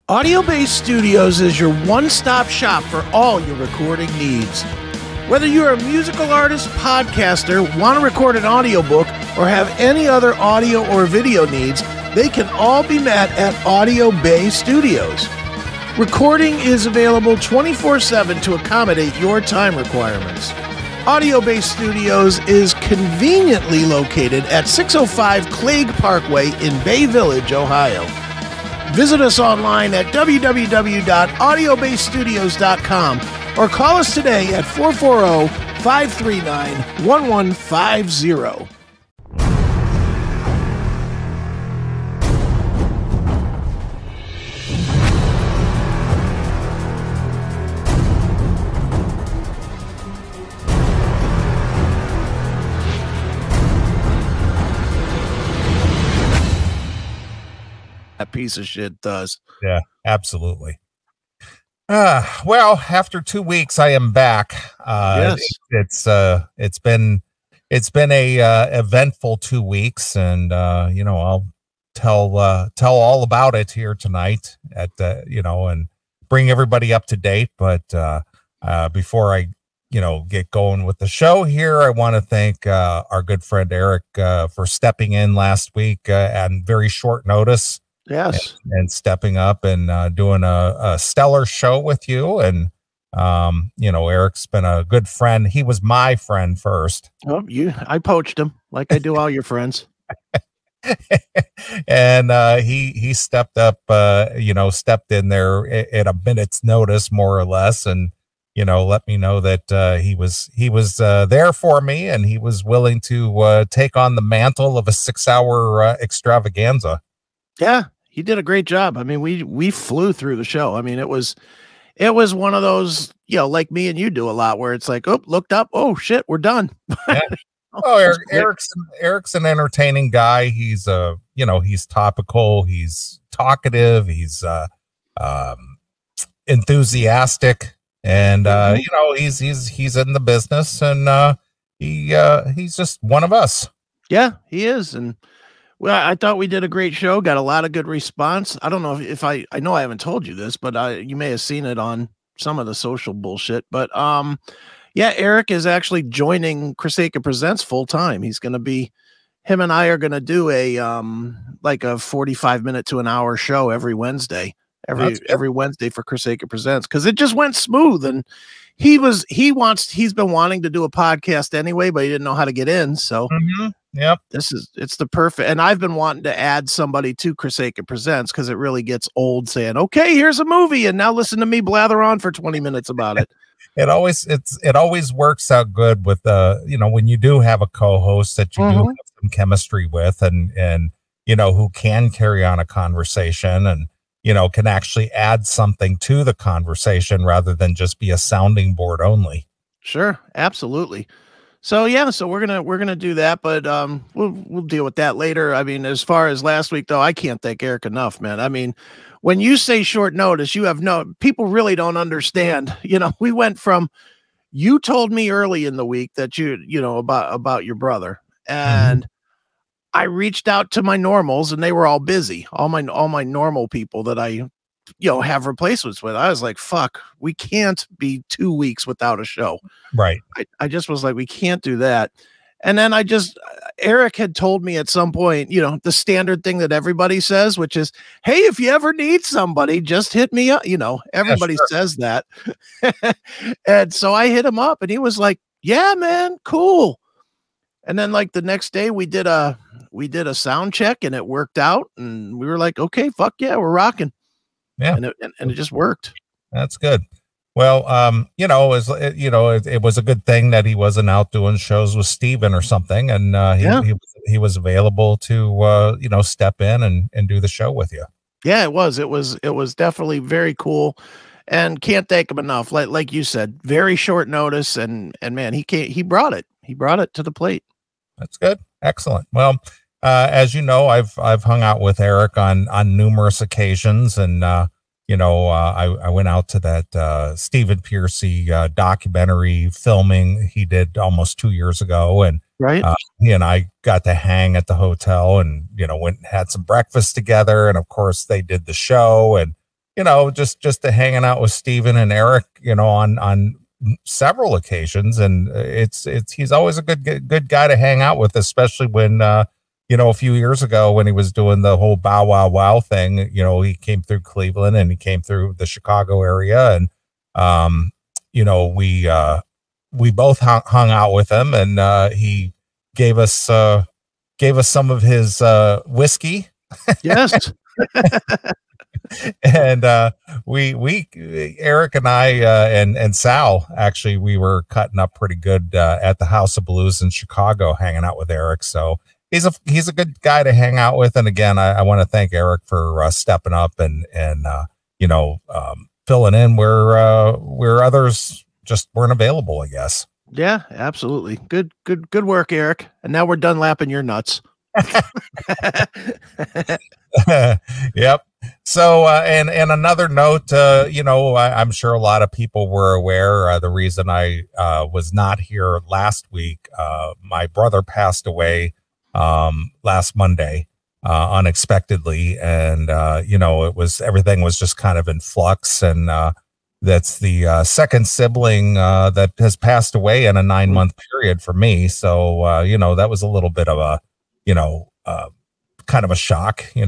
Audio Base Studios is your one-stop shop for all your recording needs. Whether you're a musical artist, podcaster, want to record an audiobook, or have any other audio or video needs, they can all be met at Audio Base Studios. Recording is available 24/7 to accommodate your time requirements. Audio Base Studios is conveniently located at 605 Clague Parkway in Bay Village, Ohio. Visit us online at www.audiobasestudios.com or call us today at 440-539-1150. That piece of shit does. Yeah, absolutely. Well, after 2 weeks, I am back. Yes. It's been a eventful 2 weeks, and I'll tell all about it here tonight at and bring everybody up to date. But before I get going with the show here, I want to thank our good friend Eric for stepping in last week at very short notice. Yes. And stepping up and doing a stellar show with you. And, Eric's been a good friend. He was my friend first. Oh, I poached him like I do all your friends. And he stepped up, stepped in there at a minute's notice, more or less. And, let me know that he was there for me, and he was willing to take on the mantle of a 6-hour extravaganza. Yeah, he did a great job. I mean, we flew through the show. I mean, it was one of those, like me and you do a lot, where it's like, oh, looked up, oh shit, we're done. Yeah. Well, Eric's an entertaining guy. He's he's topical, he's talkative, he's enthusiastic, and he's in the business, and he's just one of us. Yeah, he is. And well, I thought we did a great show. Got a lot of good response. I don't know if I know I haven't told you this, but you may have seen it on some of the social bullshit. But yeah, Eric is actually joining Chris Akin Presents full time. He's going to be, him and I are going to do a like a 45-minute to an hour show every Wednesday, every Wednesday for Chris Akin Presents, because it just went smooth. And he's been wanting to do a podcast anyway, but he didn't know how to get in. So. Mm-hmm. Yep. It's the perfect, and I've been wanting to add somebody to Chris Akin Presents, because it really gets old saying, okay, here's a movie, and now listen to me blather on for 20 minutes about it. It always works out good with when you do have a co-host that you do have some chemistry with, and who can carry on a conversation, and can actually add something to the conversation rather than just be a sounding board only. Sure, absolutely. So yeah, so we're gonna do that, but we'll deal with that later. I mean, as far as last week though, I can't thank Eric enough, man. I mean, when you say short notice, people really don't understand. We went from, you told me early in the week that about your brother, and I reached out to my normals, and they were all busy. All my normal people that I have replacements with. I was like, fuck, we can't be 2 weeks without a show. Right. I just was like, we can't do that. And then Eric had told me at some point, the standard thing that everybody says, which is, hey, if you ever need somebody, just hit me up. Everybody says that. And so I hit him up, and he was like, yeah, man, cool. And then like the next day we did a sound check, and it worked out, and we were like, okay, fuck yeah, we're rocking. Yeah. And it just worked. That's good. Well, it was a good thing that he wasn't out doing shows with Steven or something. And he was available to, step in and do the show with you. Yeah, it was definitely very cool, and can't thank him enough. Like you said, very short notice. And man, he brought it to the plate. That's good. Excellent. Well, as you know, I've hung out with Eric on numerous occasions, and I went out to that Stephen Piercy documentary filming he did almost 2 years ago, and right, he and I got to hang at the hotel, and went and had some breakfast together, and of course they did the show, and just to hanging out with Steven and Eric, on several occasions. And he's always a good guy to hang out with, especially when, a few years ago when he was doing the whole Bow Wow Wow thing, he came through Cleveland and he came through the Chicago area. And, we both hung out with him, and he gave us some of his whiskey. Yes. And we Eric and I and Sal, actually, we were cutting up pretty good at the House of Blues in Chicago, hanging out with Eric. So he's a good guy to hang out with. And again, I want to thank Eric for stepping up and filling in where others just weren't available, I guess. Yeah, absolutely. Good work, Eric. And now we're done lapping your nuts. Yep. So, and another note, I'm sure a lot of people were aware, the reason I was not here last week, my brother passed away last Monday unexpectedly. And, everything was just kind of in flux. And that's the second sibling that has passed away in a 9-month period for me. So, that was a little bit of a, kind of a shock. He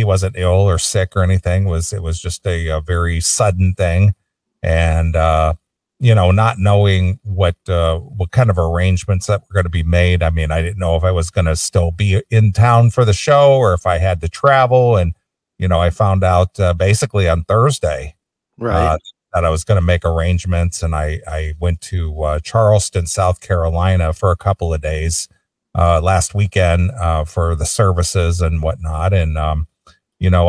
wasn't ill or sick or anything. It was just a very sudden thing. And, not knowing what kind of arrangements that were going to be made. I mean, I didn't know if I was going to still be in town for the show or if I had to travel. And, I found out basically on Thursday, right, that I was going to make arrangements. And I went to Charleston, South Carolina for a couple of days last weekend for the services and whatnot. And, I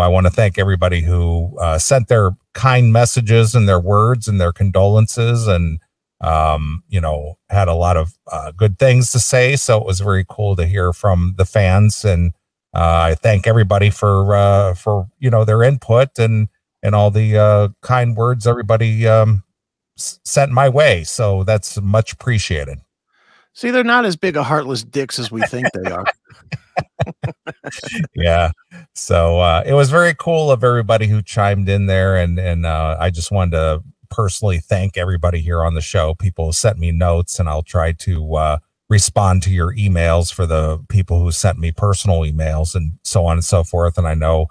want to thank everybody who sent their kind messages and their words and their condolences and, had a lot of good things to say. So it was very cool to hear from the fans. And I thank everybody for their input and all the kind words everybody sent my way. So that's much appreciated. See, they're not as big a heartless dicks as we think they are. Yeah. So it was very cool of everybody who chimed in there. And I just wanted to personally thank everybody here on the show. People sent me notes, and I'll try to respond to your emails for the people who sent me personal emails and so on and so forth. And I know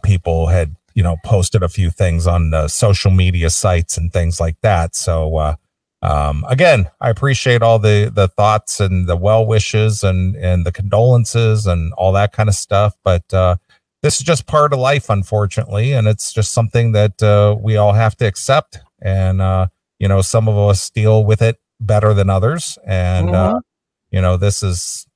people had, posted a few things on the social media sites and things like that. So again, I appreciate all the thoughts and the well wishes and the condolences and all that kind of stuff. But this is just part of life, unfortunately. And it's just something that we all have to accept. And, some of us deal with it better than others. And, this is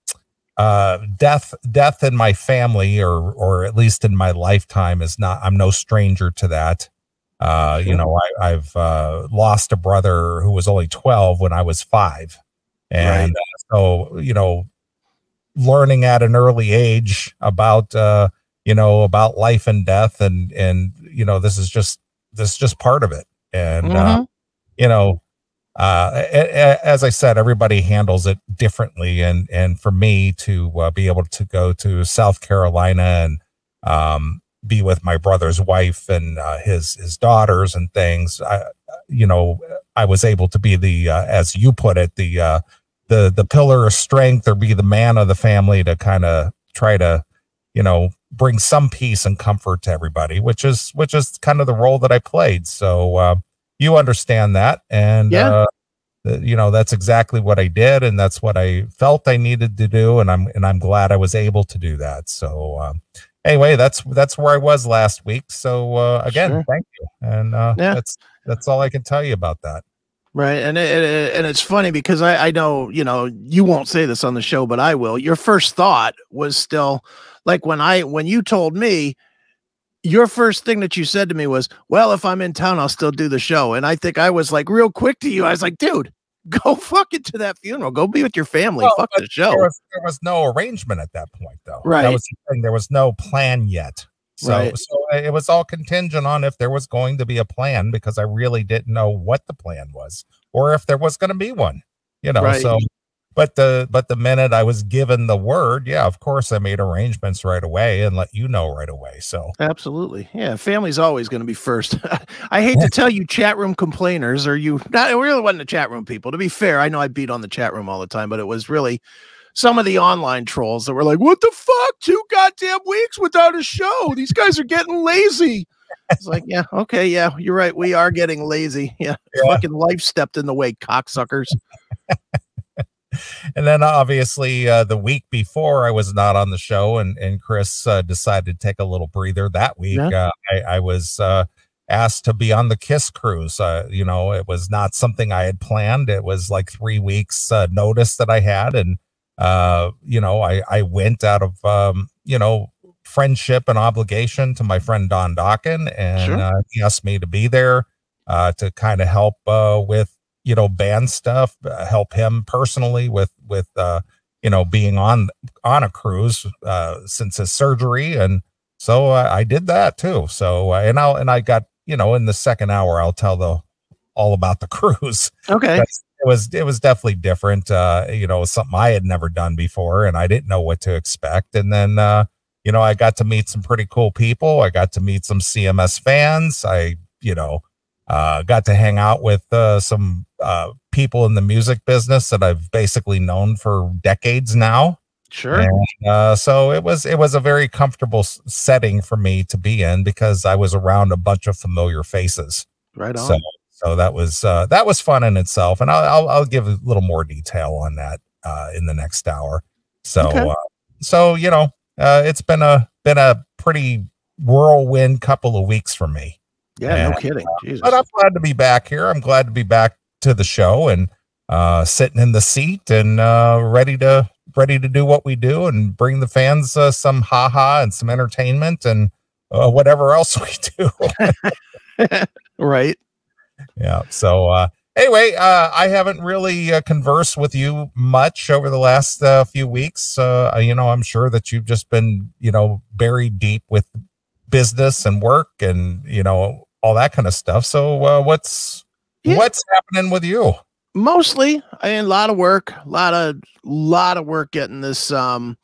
death in my family or at least in my lifetime I'm no stranger to that. I've lost a brother who was only 12 when I was 5. And so, learning at an early age about life and death and this is just part of it. And, as I said, everybody handles it differently. And for me to be able to go to South Carolina and, be with my brother's wife and his daughters and things, I was able to be the as you put it, the pillar of strength, or be the man of the family to kind of try to bring some peace and comfort to everybody, which is kind of the role that I played. So you understand that, and that's exactly what I did, and that's what I felt I needed to do, and I'm glad I was able to do that. So anyway, that's where I was last week. So again, sure. Thank you. And that's all I can tell you about that. Right. And it's funny because I know, you won't say this on the show, but I will. Your first thought was still like when you told me, your first thing that you said to me was, well, if I'm in town, I'll still do the show. And I think I was like real quick to you. I was like, dude, go fucking to that funeral. Go be with your family. Well, fuck the show. There was no arrangement at that point, though. Right. That was the thing. There was no plan yet. So it was all contingent on if there was going to be a plan, because I really didn't know what the plan was or if there was going to be one, Right. So, but the minute I was given the word, yeah, of course I made arrangements right away and let you know right away. So absolutely. Yeah. Family's always going to be first. I hate to tell you chat room complainers, or you, not, it really wasn't the chat room people. To be fair, I know I beat on the chat room all the time, but it was really some of the online trolls that were like, what the fuck? 2 goddamn weeks without a show. These guys are getting lazy. It's like, yeah, okay, yeah, you're right. We are getting lazy. Yeah. Fucking life stepped in the way, cocksuckers. And then obviously the week before I was not on the show, and Chris decided to take a little breather that week. Yeah. I was asked to be on the KISS cruise. You know, it was not something I had planned. It was like 3 weeks notice that I had. And, you know, I went out of, you know, friendship and obligation to my friend Don Dokken. And he asked me to be there to kind of help with, you know, band stuff, help him personally with you know, being on a cruise since his surgery. And so I did that too. So and I got, you know, in the second hour I'll tell all about the cruise. Okay. It was definitely different. You know, something I had never done before, and I didn't know what to expect. And then you know, I got to meet some pretty cool people. I got to meet some CMS fans. I, you know, got to hang out with some people in the music business that I've basically known for decades now. Sure. And, so it was a very comfortable setting for me to be in, because I was around a bunch of familiar faces. Right on. So that was fun in itself. And I'll give a little more detail on that in the next hour. So, Okay. So, you know, it's been a pretty whirlwind couple of weeks for me. Yeah, no kidding. Jesus. But I'm glad to be back here. I'm glad to be back to the show and sitting in the seat and ready to do what we do and bring the fans some haha and some entertainment and whatever else we do. Right. Yeah. So anyway, I haven't really conversed with you much over the last few weeks. You know, I'm sure that you've just been, you know, buried deep with business and work and, you know, all that kind of stuff. So what's happening with you? Mostly, I mean, a lot of work, a lot of work getting this, getting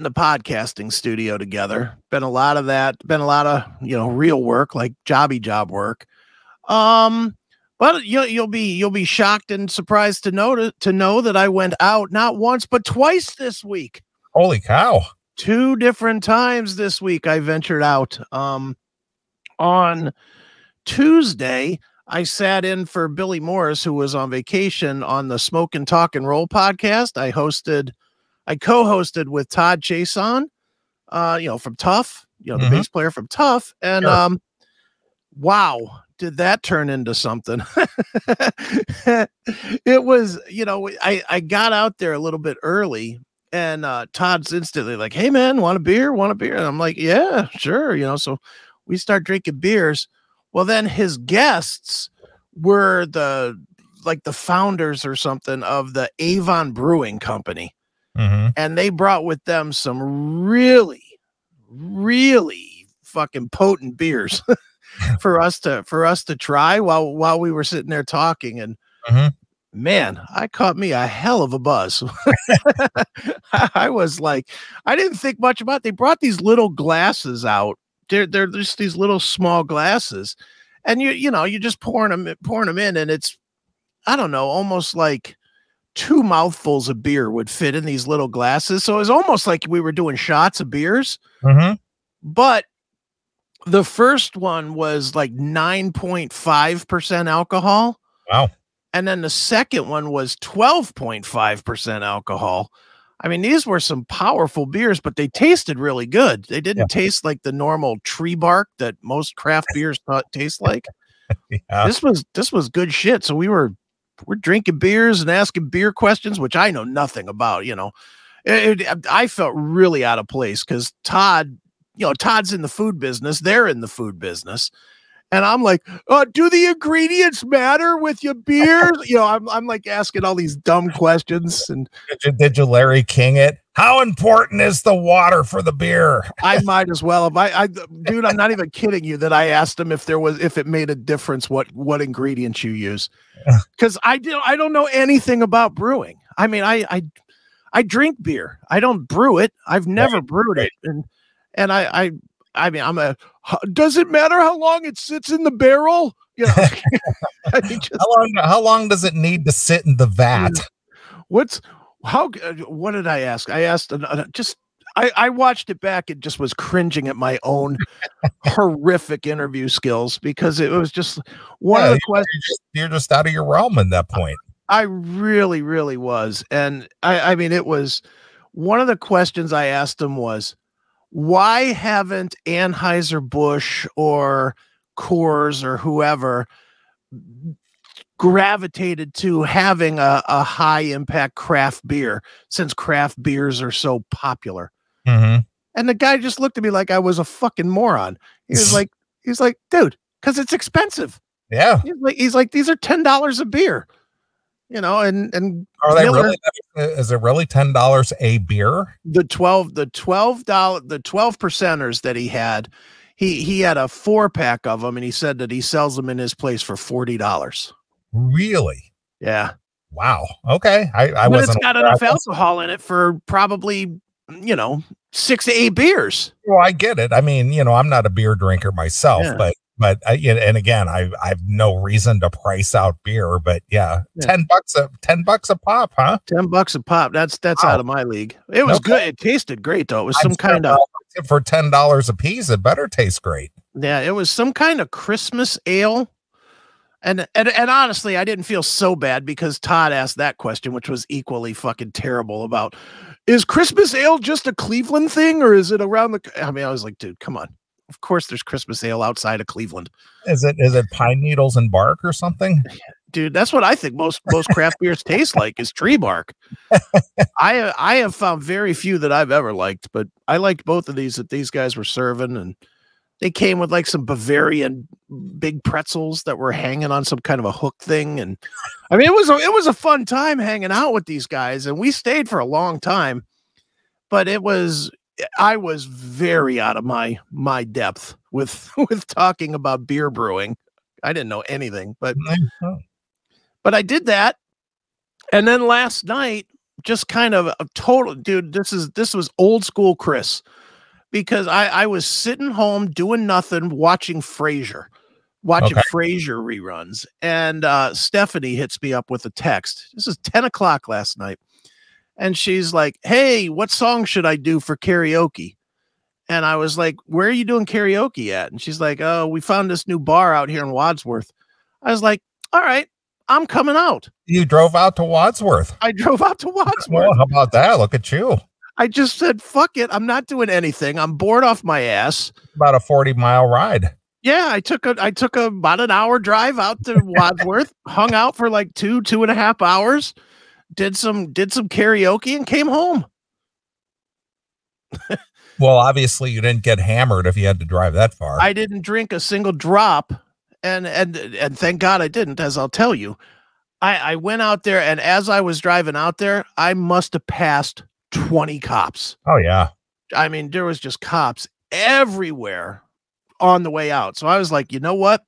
the podcasting studio together. Been a lot of that, been a lot of, you know, real work, like job work. But you'll be shocked and surprised to know that I went out not once, but twice this week. Holy cow. 2 different times this week I ventured out. On Tuesday, I sat in for Billy Morris, who was on vacation, on the Smoke and Talk and Roll podcast. I co-hosted with Todd Chason, you know, from Tough, you know, the bass player from Tough. And wow, did that turn into something? It was, you know, I got out there a little bit early, and Todd's instantly like, hey man, want a beer? And I'm like, yeah, sure. You know, so we start drinking beers. Well, then his guests were the founders or something of the Avon Brewing Company. And they brought with them some really, really fucking potent beers for us to try while we were sitting there talking. And man, I caught me a hell of a buzz. I was like, I didn't think much about it. They brought these little glasses out. They're just these little small glasses, and you know, you're just pouring them in, and it's, I don't know, almost like 2 mouthfuls of beer would fit in these little glasses. So it was almost like we were doing shots of beers. But the first one was like 9.5% alcohol. Wow. And then the second one was 12.5% alcohol. I mean, these were some powerful beers, but they tasted really good. They didn't taste like the normal tree bark that most craft beers taste like. This was good shit. So we're drinking beers and asking beer questions, which I know nothing about. You know, I felt really out of place because Todd, you know, Todd's in the food business. They're in the food business. And I'm like, do the ingredients matter with your beers? You know, I'm like asking all these dumb questions. And did you Larry King it? How important is the water for the beer? I might as well have. Dude, I'm not even kidding you that I asked him if it made a difference what ingredients you use, because I don't know anything about brewing. I mean, I drink beer. I don't brew it. I've never brewed it. And I mean, does it matter how long it sits in the barrel? You know, I mean, how long does it need to sit in the vat? What did I ask? I asked I watched it back and just was cringing at my own horrific interview skills, because it was just one of the questions. You're just out of your realm at that point. I really, really was. And I mean, it was one of the questions I asked him was, why haven't Anheuser-Busch or Coors or whoever gravitated to having a high impact craft beer, since craft beers are so popular? Mm-hmm. And the guy just looked at me like I was a fucking moron. He's like, dude, because it's expensive. Yeah. He's like, these are $10 a beer, you know, and are they really? Is it really $10 a beer? The 12 percenters that he had, he had a 4-pack of them, and he said that he sells them in his place for $40. Really? Yeah. Wow. Okay. I but wasn't. It's got enough alcohol in it for probably, 6 to 8 beers. Well, I get it. I mean, I'm not a beer drinker myself, but and again, I've no reason to price out beer, but $10 a pop, huh? $10 a pop. That's out of my league. It was good. It tasted great though. It was some kind of, for $10 a piece, it better taste great. Yeah, it was some kind of Christmas ale. And honestly, I didn't feel so bad, because Todd asked that question, which was equally fucking terrible, about, is Christmas ale just a Cleveland thing, or is it around the? I mean, I was like, dude, come on. Of course, there's Christmas ale outside of Cleveland. Is it pine needles and bark or something? Dude, that's what I think most craft beers taste like, is tree bark. I have found very few that I've ever liked, but I liked both of these that these guys were serving, and they came with like some Bavarian big pretzels that were hanging on some kind of a hook thing. And I mean, it was a fun time hanging out with these guys, and we stayed for a long time, but I was very out of my depth with talking about beer brewing. I didn't know anything, but I did that. And then last night, just kind of a total, dude, this was old school Chris. Because I was sitting home doing nothing, watching Frasier reruns. And Stephanie hits me up with a text. This is 10 o'clock last night. And she's like, hey, what song should I do for karaoke? And I was like, where are you doing karaoke at? And she's like, oh, we found this new bar out here in Wadsworth. I was like, all right, I'm coming out. You drove out to Wadsworth? I drove out to Wadsworth. Well, how about that? Look at you. I just said, fuck it. I'm not doing anything. I'm bored off my ass. About a 40-mile ride. Yeah, I took about an hour drive out to Wadsworth, hung out for like 2.5 hours, did some karaoke, and came home. Well, obviously you didn't get hammered if you had to drive that far. I didn't drink a single drop, and thank God I didn't, as I'll tell you. I went out there, and as I was driving out there, I must have passed 20 cops. Oh yeah. I mean, there was just cops everywhere on the way out. So I was like, you know what?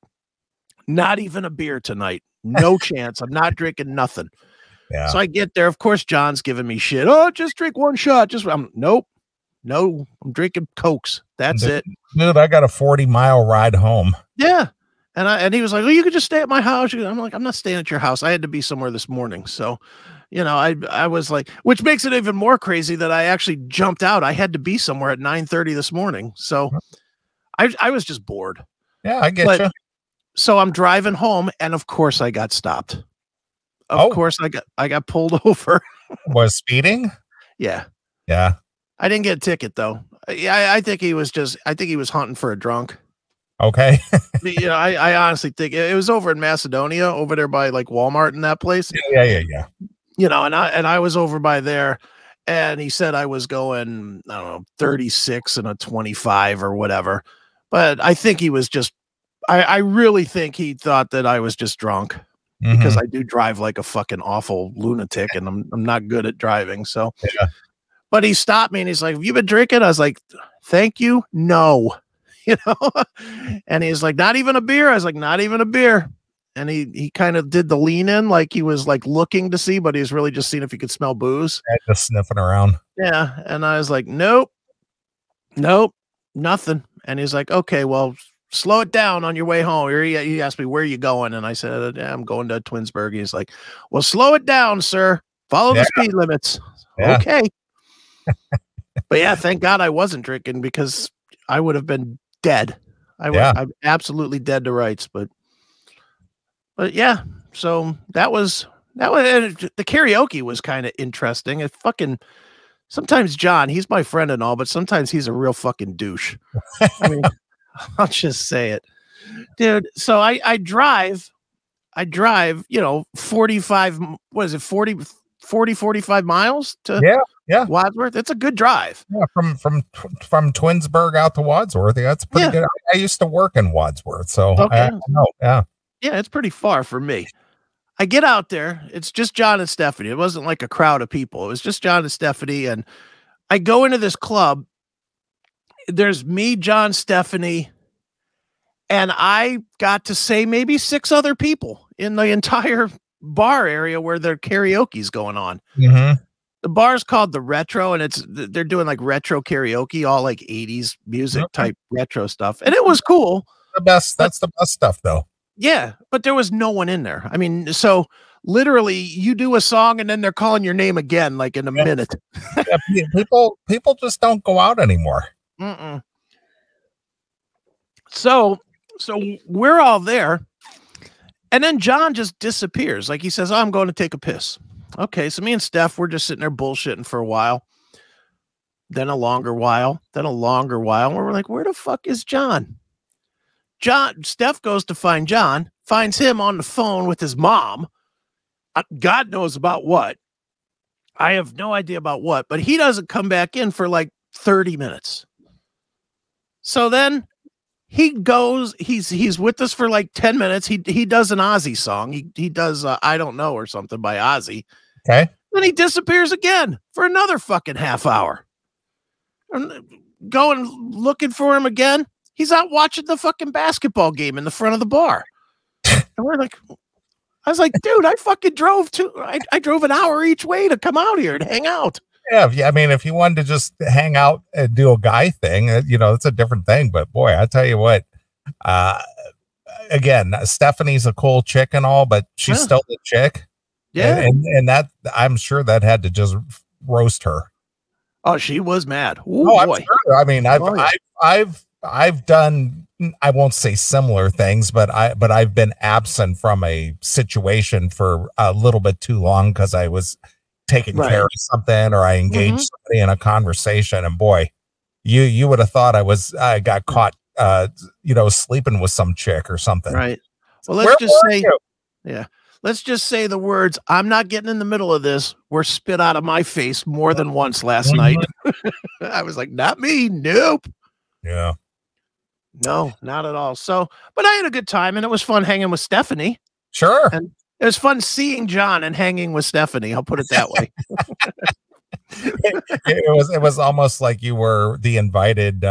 Not even a beer tonight. No chance. I'm not drinking nothing. Yeah. So I get there. Of course, John's giving me shit. Oh, just drink one shot. Nope. No, I'm drinking Cokes. That's it. Dude, I got a 40-mile ride home. Yeah. And he was like, well, you could just stay at my house. I'm like, I'm not staying at your house. I had to be somewhere this morning. So, I was like, which makes it even more crazy that I actually jumped out. I had to be somewhere at 9:30 this morning. So I was just bored. Yeah, I get you. So I'm driving home, and of course I got stopped. Of course I got pulled over. Was speeding? Yeah. Yeah. I didn't get a ticket though. I think he was hunting for a drunk. Okay. I honestly think it was over in Macedonia, over there by like Walmart and that place. Yeah. And I was over by there, and he said I was going, I don't know, 36 and a 25 or whatever. But I think he was just, I really think he thought that I was just drunk, because I do drive like a fucking awful lunatic, and I'm not good at driving. So, but he stopped me and he's like, have you been drinking? I was like, thank you. No, and he's like, not even a beer. I was like, not even a beer. and he kind of did the lean in, like he was like looking to see, but he was really just seeing if he could smell booze. Just sniffing around. Yeah, and I was like, nope, nothing. And he's like, okay, well, slow it down on your way home. He asked me, where are you going? And I said, I'm going to Twinsburg. He's like, well, slow it down, sir. Follow the speed limits. Yeah. Okay. But yeah, thank God I wasn't drinking, because I would have been dead. I'm absolutely dead to rights. But yeah, so that was the karaoke was kind of interesting. It fucking sometimes John, he's my friend and all, but sometimes he's a real fucking douche. I mean, I'll just say it, dude. So I drive, 45, what is it, 45 miles to Wadsworth. It's a good drive. Yeah, from Twinsburg out to Wadsworth. That's pretty good. I used to work in Wadsworth, so I know. Yeah, it's pretty far for me. I get out there. It's just John and Stephanie. It wasn't like a crowd of people. It was just John and Stephanie. And I go into this club. There's me, John, Stephanie, and I got to say maybe 6 other people in the entire bar area where their karaoke's going on. Mm-hmm. The bar's called the Retro, and they're doing like retro karaoke, all like 80s music type retro stuff. And it was cool. That's the best stuff though. Yeah, but there was no one in there. I mean, so literally you do a song and then they're calling your name again, like in a minute. People just don't go out anymore. Mm-mm. So we're all there. And then John just disappears. Like he says, I'm going to take a piss. Okay, so me and Steph, we're just sitting there bullshitting for a while. Then a longer while. Where we're like, where the fuck is John? Steph goes to find John, finds him on the phone with his mom. God knows about what. I have no idea about what, but he doesn't come back in for like 30 minutes. So then he goes, he's with us for like 10 minutes. He does an Ozzy song. He does I Don't Know or something by Ozzy. Okay. Then he disappears again for another fucking half hour. And going looking for him again. He's out watching the fucking basketball game in the front of the bar. And I was like, dude, I fucking drove I drove an hour each way to come out here and hang out. Yeah, I mean, if you wanted to just hang out and do a guy thing, it's a different thing. But boy, I tell you what, again, Stephanie's a cool chick and all, but she's still a chick. Yeah. And that, I'm sure that had to just roast her. Oh, she was mad. Ooh, oh, boy. I'm sure. I mean, I've done, I won't say similar things, but I've been absent from a situation for a little bit too long because I was taking care of something, or I engaged somebody in a conversation, and boy, you would have thought I got caught sleeping with some chick or something. Right. Well, let's just say the words, I'm not getting in the middle of this, were spit out of my face more than once last night. I was like, not me. Nope. Yeah. No, not at all. So, but I had a good time, and it was fun hanging with Stephanie. Sure. And it was fun seeing John and hanging with Stephanie. I'll put it that way. it was almost like you were the invited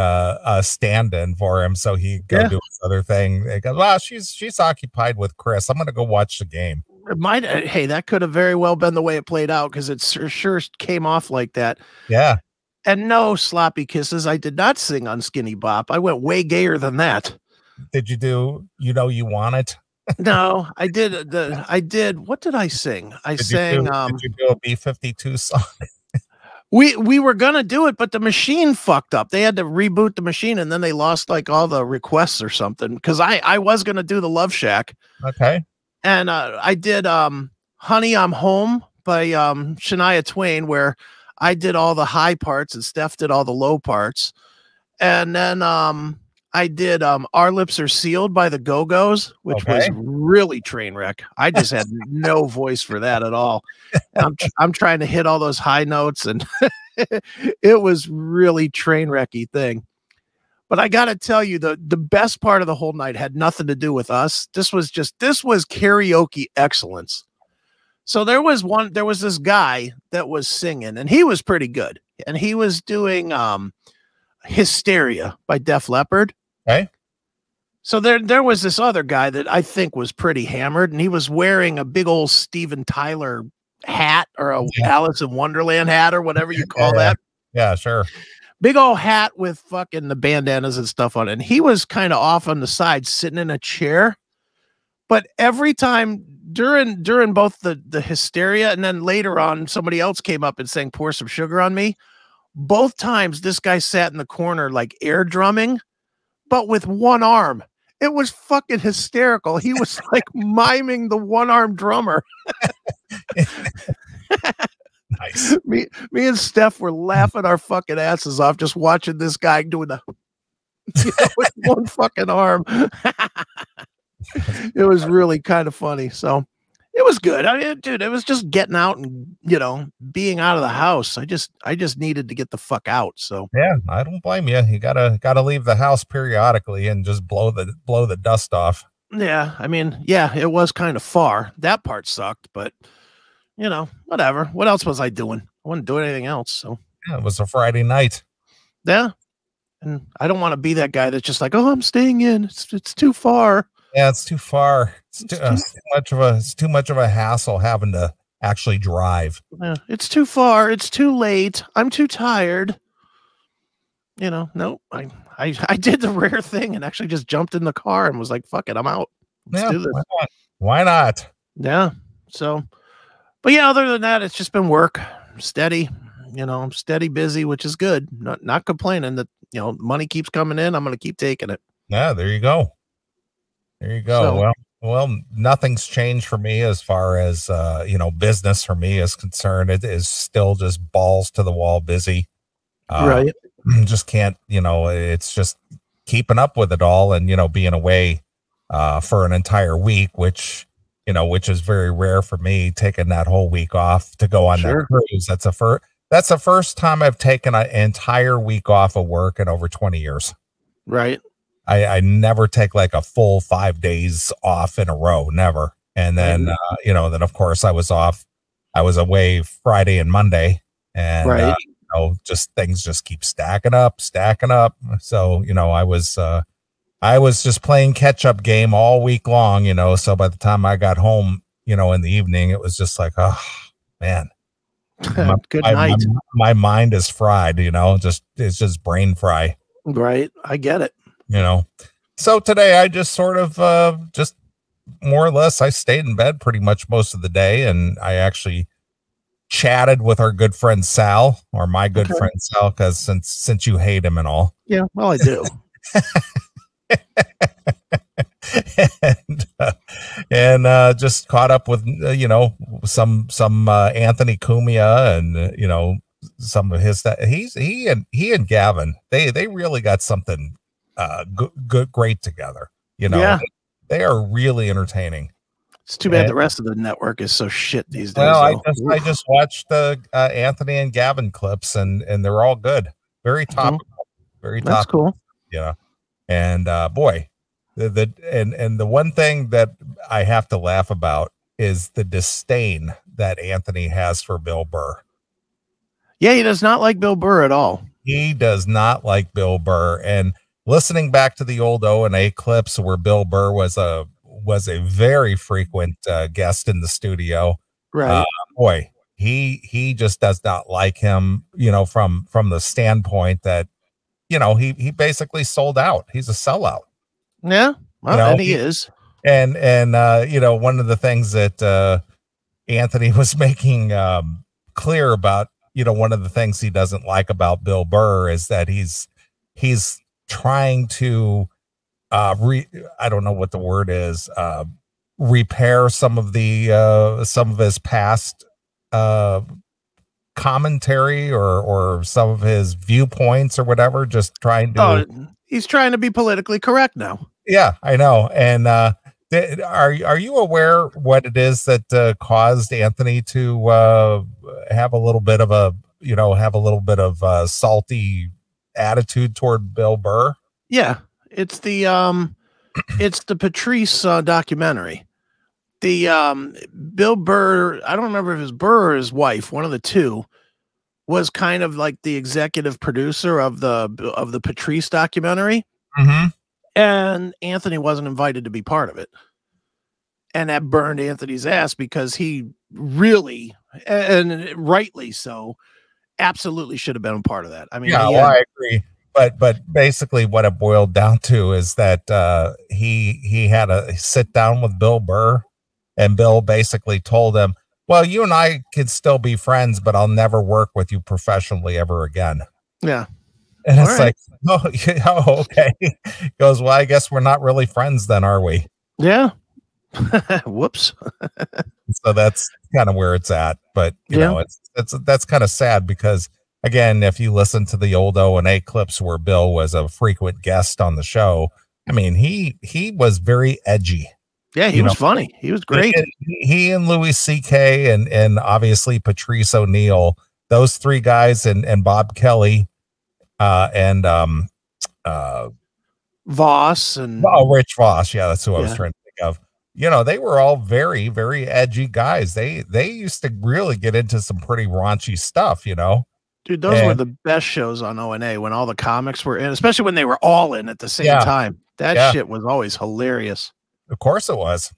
stand-in for him, so he go do his other thing. It goes, well, she's occupied with Chris. I'm going to go watch the game. Hey, that could have very well been the way it played out, because it sure came off like that. Yeah. And no sloppy kisses. I did not sing on Skinny Bop. I went way gayer than that. Did you do You Want It? No, I did. What did I sing? Did you do a B-52 song? We were gonna do it, but the machine fucked up. They had to reboot the machine, and then they lost like all the requests or something. Because I was gonna do the Love Shack. Okay. And I did Honey, I'm Home by Shania Twain, where I did all the high parts and Steph did all the low parts. And then I did Our Lips Are Sealed by the Go-Go's, which was really train wreck. I just had no voice for that at all. I'm trying to hit all those high notes, and it was really train wrecky thing. But I got to tell you, the best part of the whole night had nothing to do with us. This was karaoke excellence. So there was this guy that was singing, and he was pretty good. And he was doing Hysteria by Def Leppard. Okay. So there was this other guy that I think was pretty hammered, and he was wearing a big old Steven Tyler hat or a Alice in Wonderland hat or whatever you call that. Yeah, sure. Big old hat with fucking the bandanas and stuff on it. And he was kind of off on the side sitting in a chair. But every time during both the hysteria and then later on, somebody else came up and sang Pour Some Sugar on Me. Both times this guy sat in the corner like air drumming, but with one arm. It was fucking hysterical. He was like miming the one-armed drummer. Nice. Me and Steph were laughing our fucking asses off just watching this guy doing the with one fucking arm. It was really kind of funny. So it was good. I mean, dude, it was just getting out and, being out of the house. I just needed to get the fuck out. So yeah, I don't blame you. You gotta leave the house periodically and just blow the dust off. Yeah. I mean, yeah, it was kind of far. That part sucked, but whatever. What else was I doing? I wasn't doing anything else. So yeah, it was a Friday night. Yeah. And I don't want to be that guy that's just like, oh, I'm staying in. It's too far. Yeah, it's too far. It's too much of a hassle having to actually drive. Yeah, it's too far. It's too late. I'm too tired. No, I did the rare thing and actually just jumped in the car and was like, fuck it, I'm out. Let's do this. Why not? Yeah. So, but yeah, other than that, it's just been work, steady. I'm steady busy, which is good. Not complaining that money keeps coming in. I'm going to keep taking it. Yeah, there you go. There you go. So, well, nothing's changed for me as far as business for me is concerned. It is still just balls to the wall busy. Right. Just can't, it's just keeping up with it all and being away for an entire week, which is very rare for me, taking that whole week off to go on that cruise. That's the first time I've taken an entire week off of work in over 20 years. Right. I never take like a full 5 days off in a row, never. And then, then of course I was away Friday and Monday and, just things just keep stacking up. So, I was just playing catch up game all week long, so by the time I got home, in the evening, it was just like, oh man, good night. My mind is fried, it's just brain fry. Right. I get it. So today I just sort of just more or less I stayed in bed pretty much most of the day, and I actually chatted with our good friend Sal, or my good friend Sal, because since you hate him and all. Yeah, well, I do. and just caught up with some Anthony Cumia and some of his stuff. He and Gavin, they really got something great together. They are really entertaining. It's too bad the rest of the network is so shit these days. Well, I just watched the Anthony and Gavin clips, and they're all good. Very topical. Very topical. That's cool. Yeah. And boy, the one thing that I have to laugh about is the disdain that Anthony has for Bill Burr. Yeah, he does not like Bill Burr at all. He does not like Bill Burr. And listening back to the old O&A clips where Bill Burr was a very frequent guest in the studio. Right. Boy, he just does not like him, from the standpoint that, he basically sold out. He's a sellout. Yeah. Well, and he is. And one of the things that Anthony was making clear about, one of the things he doesn't like about Bill Burr is that he's trying to I don't know what the word is, repair some of his past commentary or some of his viewpoints or whatever, just trying to he's trying to be politically correct now. Yeah, I know. And are you aware what it is that caused Anthony to have a little bit of a salty attitude toward Bill Burr? Yeah, it's the Patrice documentary. The Bill Burr, I don't remember if it was Burr or his wife, one of the two, was kind of like the executive producer of the Patrice documentary. Mm-hmm. And Anthony wasn't invited to be part of it. And that burned Anthony's ass because he really, and rightly so, absolutely should have been a part of that. I mean, yeah, well, I agree. But basically what it boiled down to is that he had a sit down with Bill Burr, and Bill basically told him, well, you and I could still be friends, but I'll never work with you professionally ever again. Yeah. And it's like, oh, yeah, okay. He goes, well, I guess we're not really friends then, are we? Yeah. Whoops. So that's kind of where it's at. But you know, that's kind of sad because again, if you listen to the old O&A clips where Bill was a frequent guest on the show, I mean, he was very edgy. Yeah, he was funny. He was great. He and Louis C.K. and obviously Patrice O'Neill, those three guys, and Bob Kelly, and Voss and Rich Voss. Yeah, that's who I was trying to think of. You know, they were all very, very edgy guys. They used to really get into some pretty raunchy stuff, you know. Dude, those were the best shows on O&A when all the comics were in, especially when they were all in at the same time. That shit was always hilarious. Of course it was.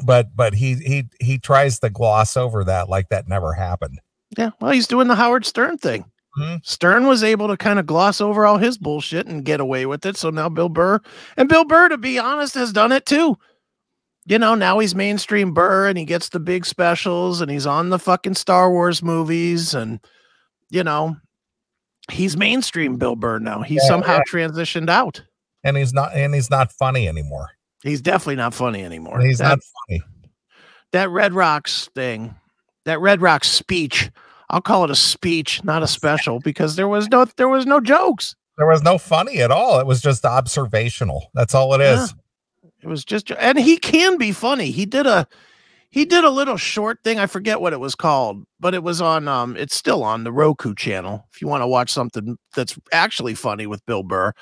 But he tries to gloss over that like that never happened. Yeah, well, he's doing the Howard Stern thing. Mm-hmm. Stern was able to kind of gloss over all his bullshit and get away with it. So now Bill Burr, to be honest, has done it too. You know, now he's mainstream Burr and he gets the big specials and he's on the fucking Star Wars movies and, you know, he's mainstream Bill Burr now. He's somehow transitioned out. And he's not funny anymore. He's definitely not funny anymore. He's not funny. That Red Rocks thing, that Red Rocks speech, I'll call it a speech, not a special, because there was no jokes. There was no funny at all. It was just observational. That's all it is. It was just, and he can be funny. He did a little short thing. I forget what it was called, but it was on, it's still on the Roku channel. If you want to watch something that's actually funny with Bill Burr,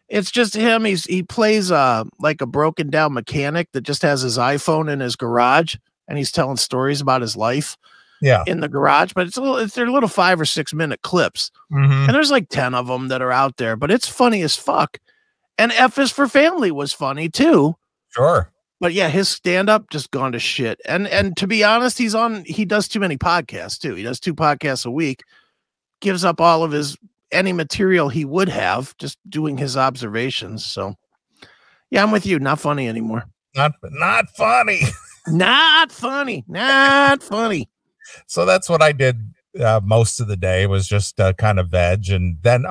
it's just him. He plays like a broken down mechanic that just has his iPhone in his garage and he's telling stories about his life in the garage, but they're little 5 or 6 minute clips. And there's like 10 of them that are out there, but it's funny as fuck. And F is for Family was funny too. Sure. But yeah, his stand-up just gone to shit. And to be honest, he does too many podcasts too. He does 2 podcasts a week, gives up all of any material he would have just doing his observations. So yeah, I'm with you. Not funny anymore. Not funny. Not funny. Not funny. So that's what I did most of the day, was just kind of veg. And then,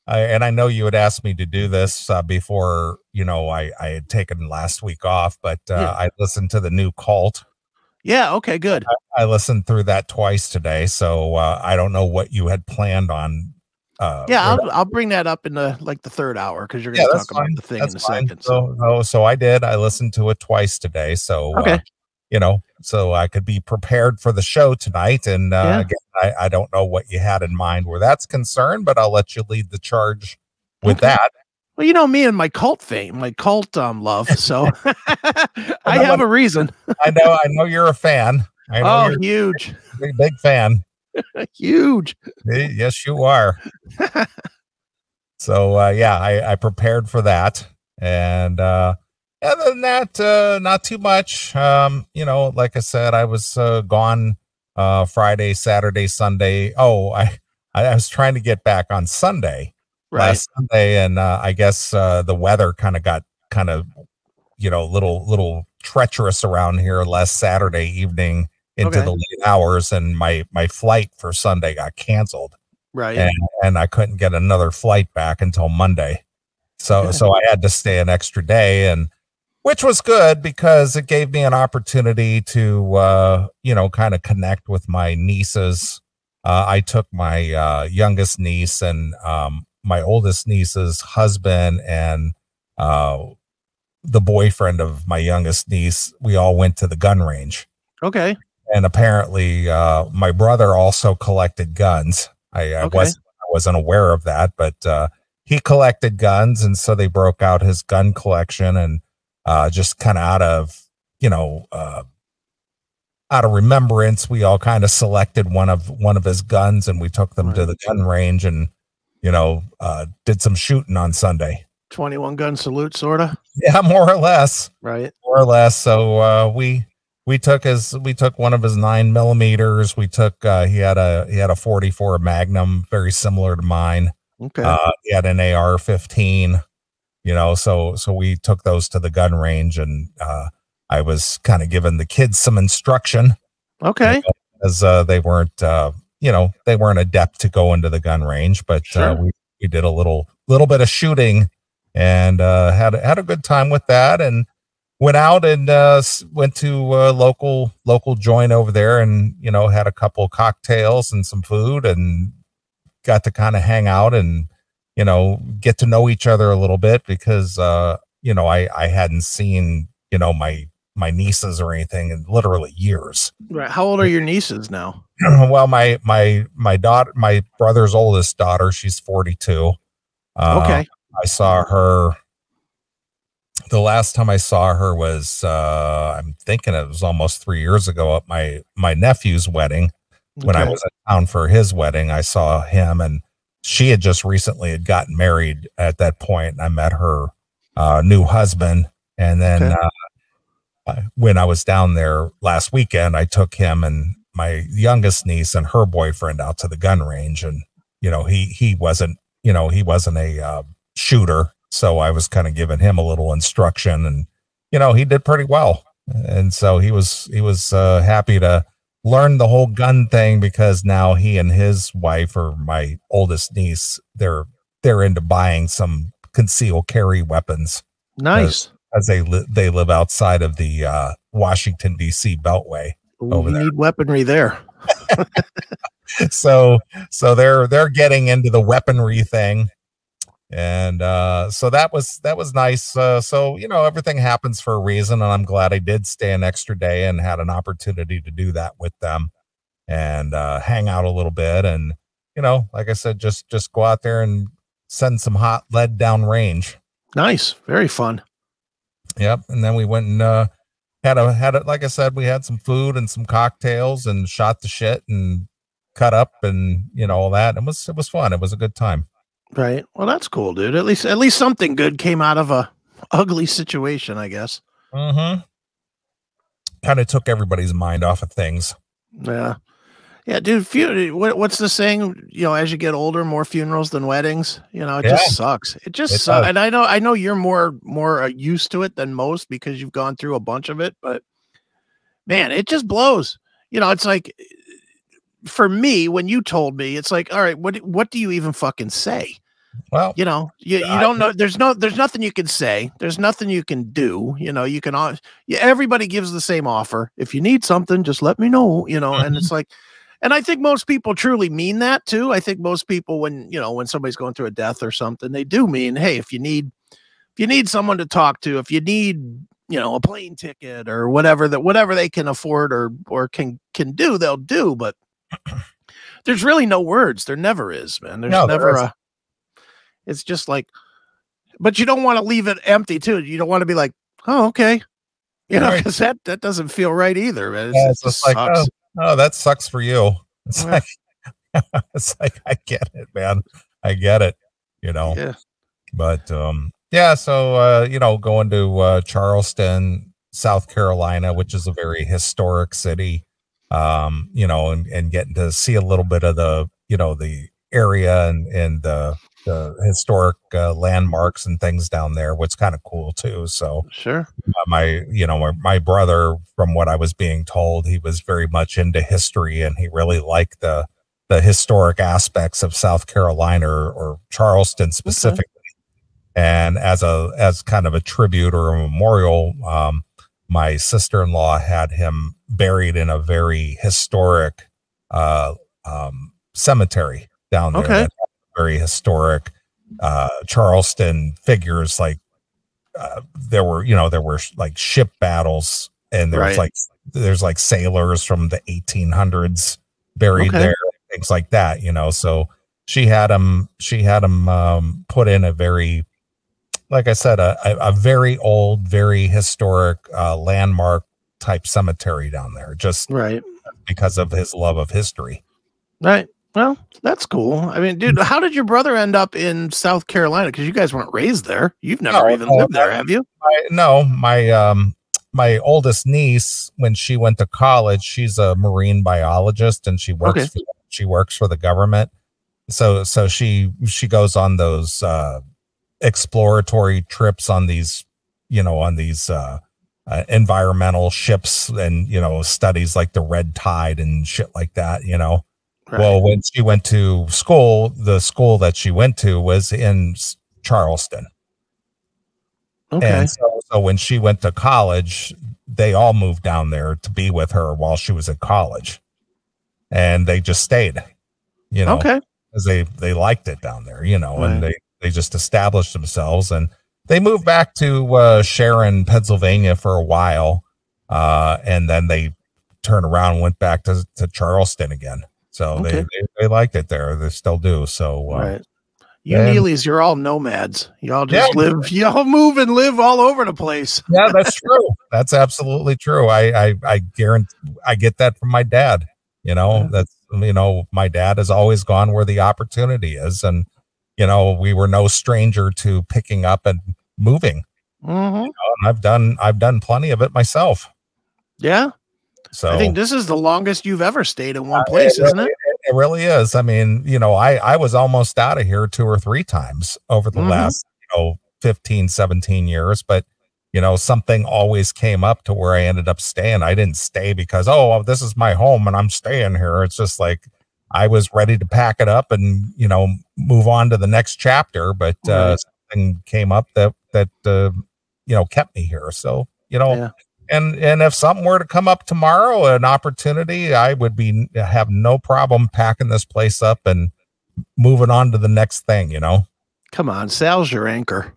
and I know you had asked me to do this before, you know, I had taken last week off, but I listened to the new Cult. Yeah. Okay, good. I listened through that twice today. So I don't know what you had planned on. I'll bring that up in the third hour, because you're going to talk about the thing in a second. So I did. I listened to it twice today. So, you know, so I could be prepared for the show tonight. And again, I don't know what you had in mind where that's concerned, but I'll let you lead the charge with that. Well, you know me and my cult fame, my cult love. So I have a reason. I know you're a fan. I know you're huge. A big fan. Huge. Yes, you are. So I prepared for that. And other than that, not too much. You know, like I said, I was gone Friday, Saturday, Sunday. I was trying to get back on Sunday, last Sunday, and I guess the weather got you know, little treacherous around here last Saturday evening into the late hours, and my flight for Sunday got canceled. And I couldn't get another flight back until Monday. So I had to stay an extra day, and which was good because it gave me an opportunity to, you know, kind of connect with my nieces. I took my youngest niece and my oldest niece's husband and the boyfriend of my youngest niece. We all went to the gun range. Okay. And apparently my brother also collected guns. I wasn't aware of that, but he collected guns. And so they broke out his gun collection, and just kind of out of remembrance, we all kind of selected one of his guns, and we took them to the gun range and, you know, did some shooting on Sunday. 21 gun salute, sort of. Yeah, more or less. Right. More or less. So we took one of his 9mm. We took he had a 44 Magnum, very similar to mine. Okay. He had an AR-15, so we took those to the gun range, and I was kind of giving the kids some instruction. Okay. As they weren't they weren't adept to go into the gun range, but Sure. we did a little bit of shooting, and had a good time with that, and went out and went to a local joint over there, and had a couple cocktails and some food, and got to kind of hang out and get to know each other a little bit, because I hadn't seen my nieces or anything in literally years. Right. How old are your nieces now? Well, my daughter, my brother's oldest daughter, she's 42. Okay. I saw her, the last time I saw her was I'm thinking it was almost 3 years ago at my nephew's wedding. When I was in town for his wedding, I saw him, and she had just recently had gotten married at that point. And I met her new husband, and then when I was down there last weekend, I took him and my youngest niece and her boyfriend out to the gun range, and he wasn't a shooter, so I was kind of giving him a little instruction, and he did pretty well, and so he was happy to learn the whole gun thing, because now he and his wife, or my oldest niece, they're into buying some concealed carry weapons. Nice. As they live outside of the Washington D.C. Beltway. You need weaponry there. so they're getting into the weaponry thing, and so that was nice. So everything happens for a reason, and I'm glad I did stay an extra day and had an opportunity to do that with them, and hang out a little bit, and like I said, just go out there and send some hot lead down range. Nice, very fun. Yep, and then we went and had a like I said, we had some food and some cocktails and shot the shit and cut up and all that. It was fun. It was a good time. Right. Well, that's cool, dude. At least something good came out of a ugly situation, I guess. Mm-hmm. Kind of took everybody's mind off of things. Yeah. Yeah, dude. What's the saying? As you get older, more funerals than weddings. It just sucks. It just sucks. And I know you're more used to it than most, because you've gone through a bunch of it. But man, it just blows. It's like, for me, when you told me, it's like, all right, what do you even fucking say? Well, you don't know. There's nothing you can say. There's nothing you can do. You can. Everybody gives the same offer. If you need something, just let me know. And it's like. And I think most people truly mean that too. I think most people, when somebody's going through a death or something, they do mean, hey, if you need someone to talk to, if you need, a plane ticket or whatever they can afford or can do, they'll do. But there's really no words. There never is, man. It's just like, but you don't want to leave it empty too. You don't want to be like, oh, okay. Because that doesn't feel right either, man. It's just like, oh, that sucks for you. It's like, I get it, man. I get it, Yeah. But, so, going to Charleston, South Carolina, which is a very historic city, and getting to see a little bit of the area and the historic landmarks and things down there, what's kind of cool too. So sure. My brother, from what I was being told, he was very much into history, and he really liked the historic aspects of South Carolina or Charleston specifically. Okay. And as kind of a tribute or a memorial, my sister-in-law had him buried in a very historic cemetery down there. Okay. Very historic Charleston figures, like there were like ship battles, and there's like sailors from the 1800s buried there, things like that, so she had him put in a very, like I said, a very old, very historic landmark type cemetery down there, just right, because of his love of history. Right. Well, that's cool. I mean, dude, how did your brother end up in South Carolina? Because you guys weren't raised there. You've never even lived there, have you? My oldest niece, when she went to college, she's a marine biologist and she works for the government. So she goes on those exploratory trips on these environmental ships and studies like the red tide and shit like that. Right. Well, when she went to school, the school that she went to was in Charleston. Okay. And so when she went to college, they all moved down there to be with her while she was at college. And they just stayed, Okay. because they liked it down there, Right. and they just established themselves, and they moved back to Sharon, Pennsylvania for a while. And then they turned around and went back to Charleston again. So they liked it there. They still do. So, right. You Neelys, you're all nomads. You all just live, you all move and live all over the place. Yeah, that's true. That's absolutely true. I guarantee I get that from my dad. That's, my dad has always gone where the opportunity is. And, we were no stranger to picking up and moving. Mm-hmm. And I've done plenty of it myself. Yeah. So I think this is the longest you've ever stayed in one place, isn't it? It really is. I mean, I was almost out of here 2 or 3 times over the last, 15, 17 years, but something always came up to where I ended up staying. I didn't stay because, this is my home and I'm staying here. It's just like, I was ready to pack it up and, move on to the next chapter, but, something came up that kept me here. So, and if something were to come up tomorrow, an opportunity, I would have no problem packing this place up and moving on to the next thing, Come on, Sal's your anchor.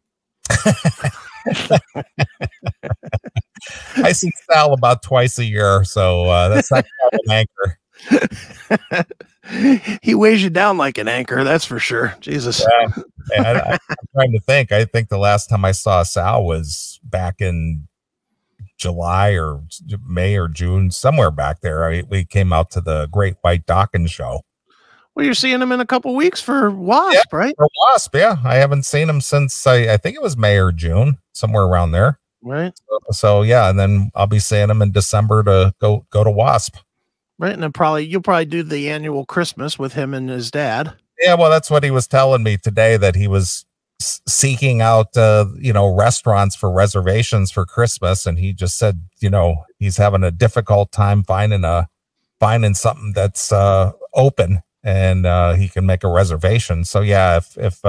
I see Sal about twice a year, so that's not an anchor. He weighs you down like an anchor, that's for sure. Jesus. Yeah. I'm trying to think. I think the last time I saw Sal was back in July or May or June, somewhere back there. We came out to the Great White Docking Show. Well, you're seeing him in a couple weeks for Wasp, right? For Wasp, yeah. I haven't seen him since I think it was May or June, somewhere around there. Right. So yeah, and then I'll be seeing him in December to go to Wasp. Right, and then you'll probably do the annual Christmas with him and his dad. Yeah, well, that's what he was telling me today, that he was seeking out restaurants for reservations for Christmas, and he just said he's having a difficult time finding something that's open and he can make a reservation. So yeah, if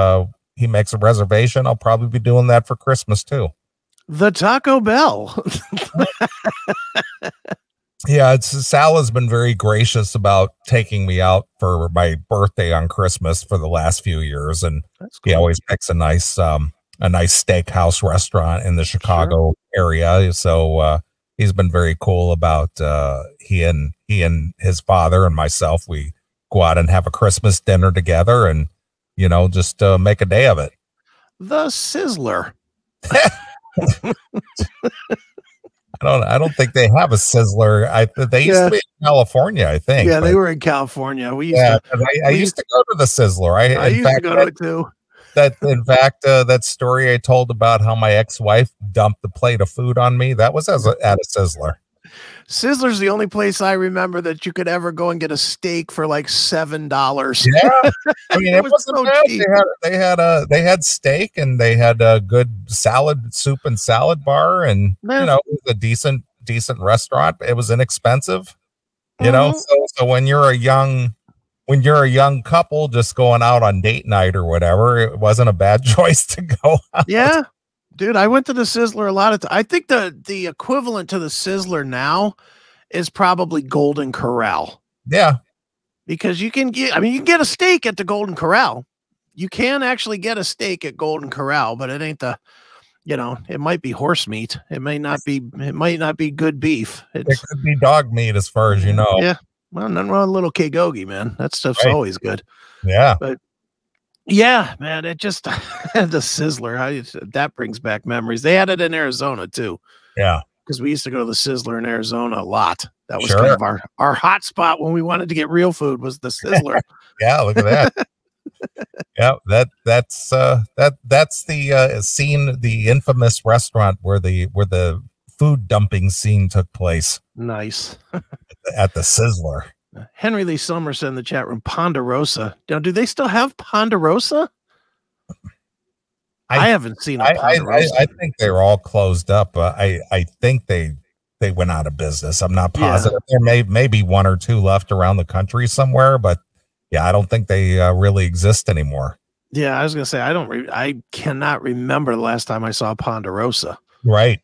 he makes a reservation, I'll probably be doing that for Christmas too. The Taco Bell. Yeah, Sal has been very gracious about taking me out for my birthday on Christmas for the last few years, and he always picks a nice steakhouse restaurant in the Chicago area. So he's been very cool about he and his father and myself. We go out and have a Christmas dinner together, and just make a day of it. The Sizzler. I don't think they have a Sizzler. They used to be in California, I think. Yeah, they were in California. I used to go to the Sizzler. I used to go to it too. In fact, that story I told about how my ex-wife dumped the plate of food on me, that was at a Sizzler. Sizzler's the only place I remember that you could ever go and get a steak for like $7. Yeah, I mean it wasn't so bad. cheap. They had steak and they had a good soup and salad bar, and it was a decent restaurant. It was inexpensive, So when you're a young couple just going out on date night or whatever, it wasn't a bad choice to go out. Yeah. Dude, I went to the Sizzler a lot of I think the equivalent to the Sizzler now is probably Golden Corral. Yeah. Because you can get a steak at the Golden Corral. You can actually get a steak at Golden Corral, but it ain't it might be horse meat. It might not be good beef. It could be dog meat as far as you know. Yeah. Well, nothing wrong with a little kgogi, man. That stuff's always good. Yeah. But yeah, man, it just the Sizzler. That brings back memories. They had it in Arizona too. Yeah. because we used to go to the Sizzler in Arizona a lot. That was kind of our hot spot when we wanted to get real food, was the Sizzler. Yeah, look at that. Yeah, that's the scene, the infamous restaurant where the food dumping scene took place. Nice. At the Sizzler. Henry Lee Summers in the chat room, Ponderosa. Now, do they still have Ponderosa? I haven't seen a Ponderosa. I think they're all closed up. I think they went out of business. I'm not positive. Yeah. There may be one or two left around the country somewhere, but yeah, I don't think they really exist anymore. Yeah, I was gonna say I cannot remember the last time I saw Ponderosa. Right.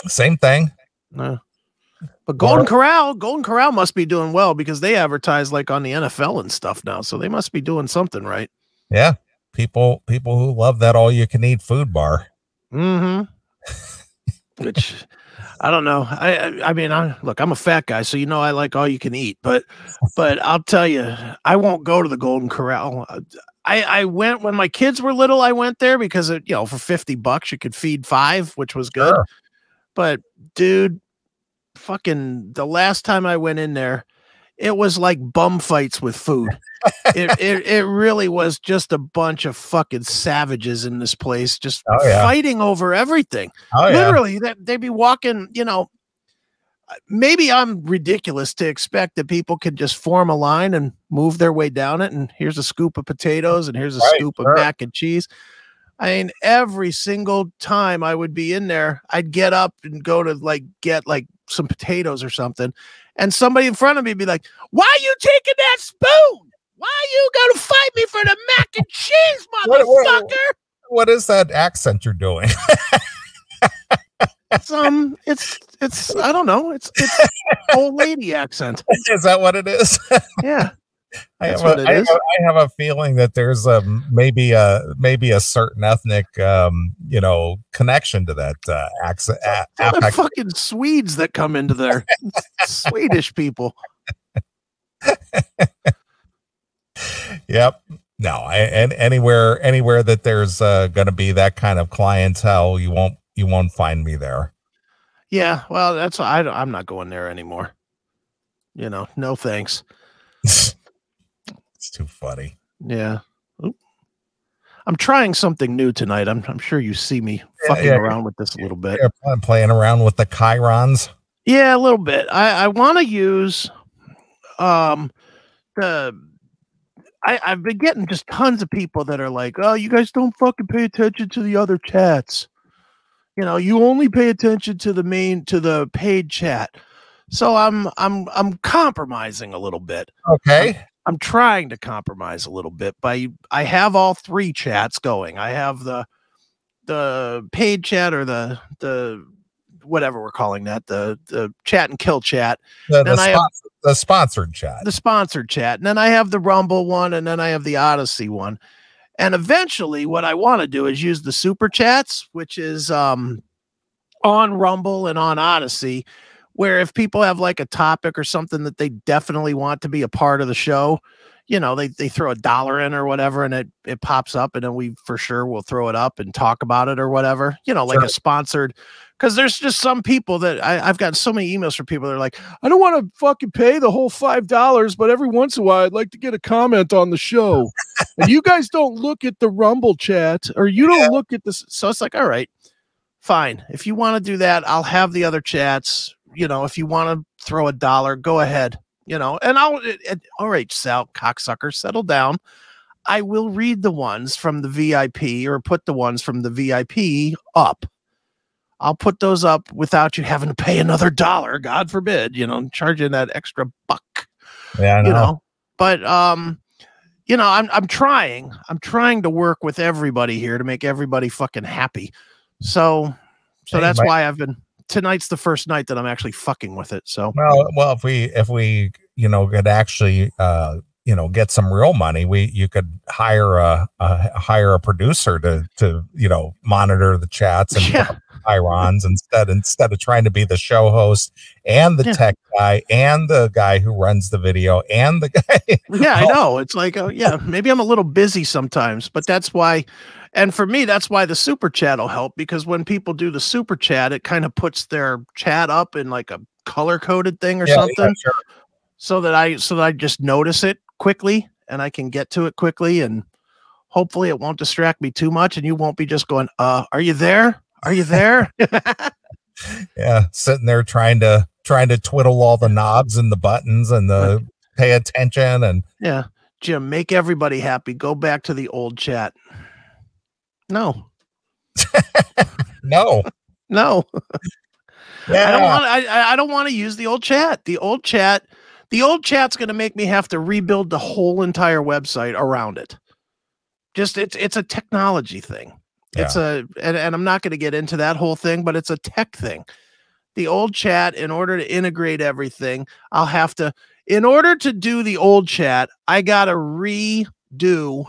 Same thing. But Golden Corral must be doing well, because they advertise like on the NFL and stuff now, so they must be doing something right. Yeah, people who love that all-you-can-eat food bar. Mm-hmm. Which I don't know. I mean, look, I'm a fat guy, so I like all you can eat. But I'll tell you, I won't go to the Golden Corral. I went when my kids were little. I went there because for $50 you could feed 5, which was good. Sure. But dude, fucking the last time I went in there, it was like bum fights with food. It really was just a bunch of fucking savages in this place, just fighting over everything. Literally, they'd be walking, maybe I'm ridiculous to expect that people can just form a line and move their way down it, and here's a scoop of potatoes and here's a scoop of mac and cheese. I mean, every single time I would be in there, I'd get up and go to get some potatoes or something, and somebody in front of me would be like, "Why are you taking that spoon? Why are you going to fight me for the mac and cheese, motherfucker?" What is that accent you're doing? It's I don't know. It's old lady accent. Is that what it is? Yeah. I have a feeling that there's maybe a certain ethnic connection to that accent. The fucking Swedes that come into there. Swedish people. Yep. No, and anywhere that there's going to be that kind of clientele, you won't find me there. Yeah, well, that's why I'm not going there anymore. No thanks. It's too funny. Yeah. Oop. I'm trying something new tonight. I'm sure you see me fucking around with this a little bit. I'm playing around with the chyrons. Yeah, a little bit. I want to use I've been getting just tons of people that are like, "Oh, you guys don't fucking pay attention to the other chats. You only pay attention to the paid chat." So I'm compromising a little bit. Okay. I'm trying to compromise a little bit I have all 3 chats going. I have the paid chat, or the whatever we're calling that, the chat and kill chat. The sponsored chat. The sponsored chat. And then I have the Rumble one, and then I have the Odysee one. And eventually what I want to do is use the super chats, which is on Rumble and on Odysee, where if people have a topic or something that they definitely want to be a part of the show, they throw $1 in or whatever, and it pops up, and then we for sure will throw it up and talk about it or whatever, like a sponsored, because there's just some people that I've gotten so many emails from people that are like, "I don't want to fucking pay the whole $5, but every once in a while I'd like to get a comment on the show." And you guys don't look at the Rumble chat, or you don't look at this. So it's like, all right, fine. If you want to do that, I'll have the other chats. If you want to throw $1, go ahead, and all right, Sal, cocksucker, settle down. I will read the ones from the VIP, or put the ones from the VIP up. I'll put those up without you having to pay another $1, God forbid, charging that extra buck. Yeah, I know. But I'm trying to work with everybody here to make everybody fucking happy. So that's why tonight's the first night that I'm actually fucking with it. So well, if we could actually get some real money, you could hire a producer to monitor the chats and chyrons instead of trying to be the show host and the tech guy and the guy who runs the video and the guy. Yeah, I know. It's like, maybe I'm a little busy sometimes, but that's why, And for me, that's why the super chat will help, because when people do the super chat, it kind of puts their chat up in like a color coded thing or something. Yeah, sure. So that I just notice it quickly and I can get to it quickly, and hopefully it won't distract me too much and you won't be just going, are you there? Are you there? Yeah, sitting there trying to twiddle all the knobs and the buttons and the pay attention and yeah. Jim, make everybody happy. Go back to the old chat. No. No. Yeah. I don't want to use the old chat. The old chat's going to make me have to rebuild the whole entire website around it. Just it's a technology thing. Yeah. And I'm not going to get into that whole thing, but it's a tech thing. The old chat, in order to integrate everything, in order to do the old chat, I got to redo.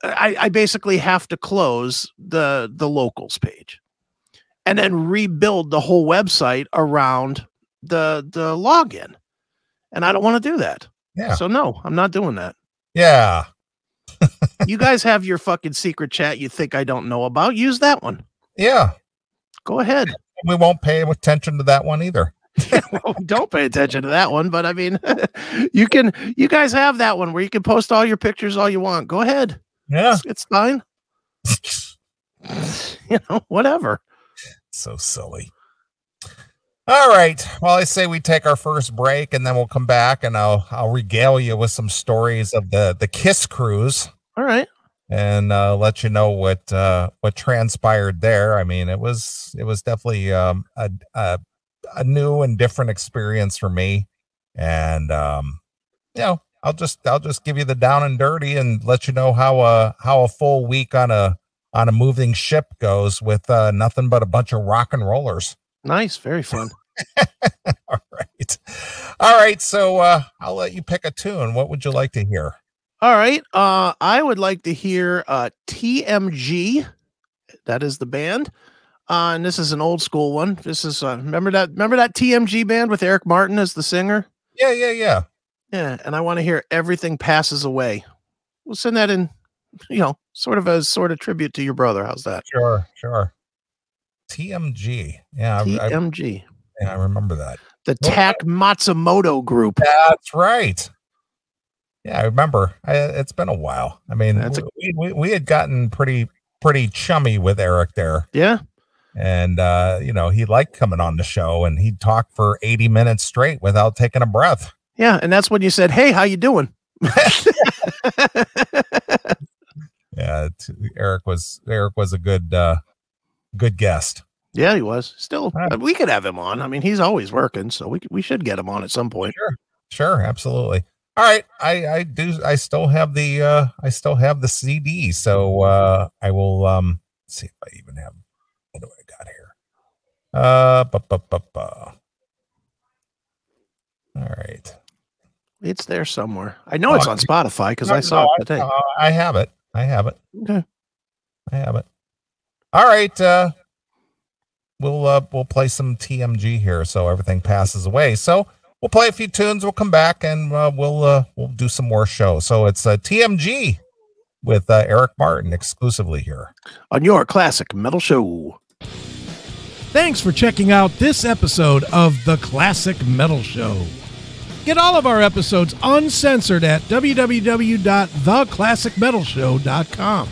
I basically have to close the locals page and then rebuild the whole website around the login. And I don't want to do that. Yeah. So no, I'm not doing that. Yeah. You guys have your fucking secret chat you think I don't know about. Use that one. Yeah. Go ahead. We won't pay attention to that one either. Well, don't pay attention to that one, but I mean, you guys have that one where you can post all your pictures all you want. Go ahead. Yeah. It's fine. Whatever. So silly. All right. Well, I say we take our first break and then we'll come back and I'll regale you with some stories of the Kiss cruise. All right. And let you know what transpired there. I mean, it was definitely a new and different experience for me. And I'll just give you the down and dirty and let you know how a full week on a moving ship goes with nothing but a bunch of rock and rollers. Nice, very fun. All right. So I'll let you pick a tune. What would you like to hear? All right. I would like to hear TMG. That is the band. And this is an old school one. This is remember that TMG band with Eric Martin as the singer? Yeah. Yeah. And I want to hear Everything Passes Away. We'll send that in, sort of tribute to your brother. How's that? Sure. TMG. Yeah. TMG. I remember that. The Tak Matsumoto group. That's right. Yeah, I remember. It's been a while. I mean, we had gotten pretty chummy with Eric there. Yeah. And, he liked coming on the show and he'd talk for 80 minutes straight without taking a breath. Yeah. And that's when you said, "Hey, how you doing?" Yeah. Eric was a good guest. Yeah, he was. Still, we could have him on. I mean, he's always working, so we should get him on at some point. Sure. Absolutely. All right. I still have the CD. So, I will, see if I even have, what do I got here? All right. It's there somewhere. I know it's on Spotify because I saw it today. I have it. Okay. I have it. All right. We'll play some TMG here. So Everything Passes Away. So we'll play a few tunes. We'll come back and we'll do some more shows. So it's TMG with Eric Martin exclusively here on your Classic Metal Show. Thanks for checking out this episode of The Classic Metal Show. Get all of our episodes uncensored at www.theclassicmetalshow.com.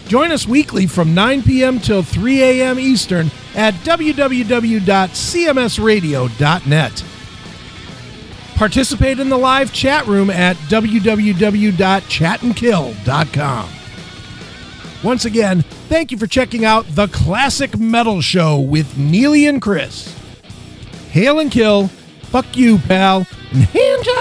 Join us weekly from 9 p.m. till 3 a.m. Eastern at www.cmsradio.net. Participate in the live chat room at www.chatandkill.com. Once again, thank you for checking out The Classic Metal Show with Neeley and Chris. Hail and kill, fuck you, pal, and hand job.